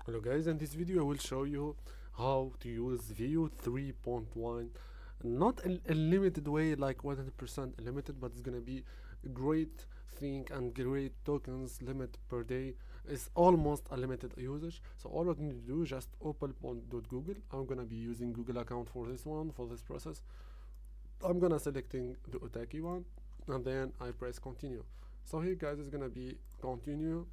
Hello guys, in this video I will show you how to use Vue 3.1, not a limited way like 100% limited, but it's gonna be a great thing and great tokens limit per day. It's almost a limited usage, so all I need to do is just open .google. I'm gonna be using Google account for this one, for this process. I'm gonna selecting the Otaki one, and then I press continue. So here guys, it's gonna be continue.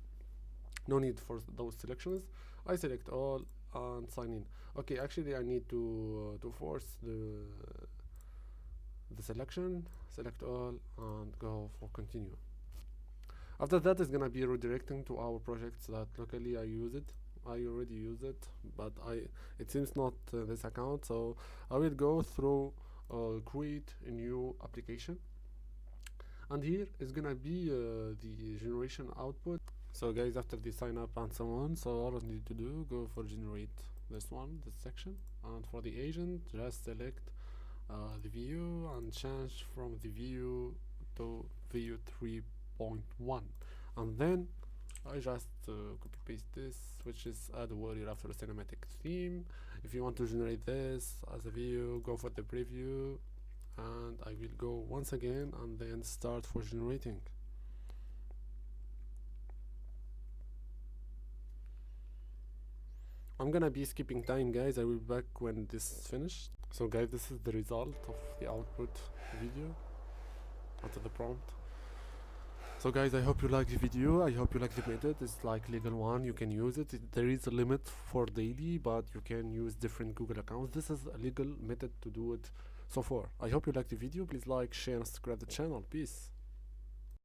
No need for those selections. I select all and sign in. Okay, actually I need to force the selection, select all and go for continue. After that, it's gonna be redirecting to our projects that locally I use it. I already use it, but it seems not this account, so I will go through create a new application, and here is gonna be the generation output. So guys, after the sign up and so on, so all I need to do, go for generate this one, this section, and for the agent just select the view and change from the view to Vue 3.1, and then I just copy paste this, which is add a warrior after a cinematic theme. If you want to generate this as a view, go for the preview, and I will go once again and then start for generating. I'm gonna be skipping time guys, I will be back when this is finished. So guys, this is the result of the output video after the prompt. So guys, I hope you like the video, I hope you like the method. It's like legal one, you can use it. There is a limit for daily, but you can use different Google accounts. This is a legal method to do it so far. I hope you like the video, please like, share and subscribe the channel. Peace.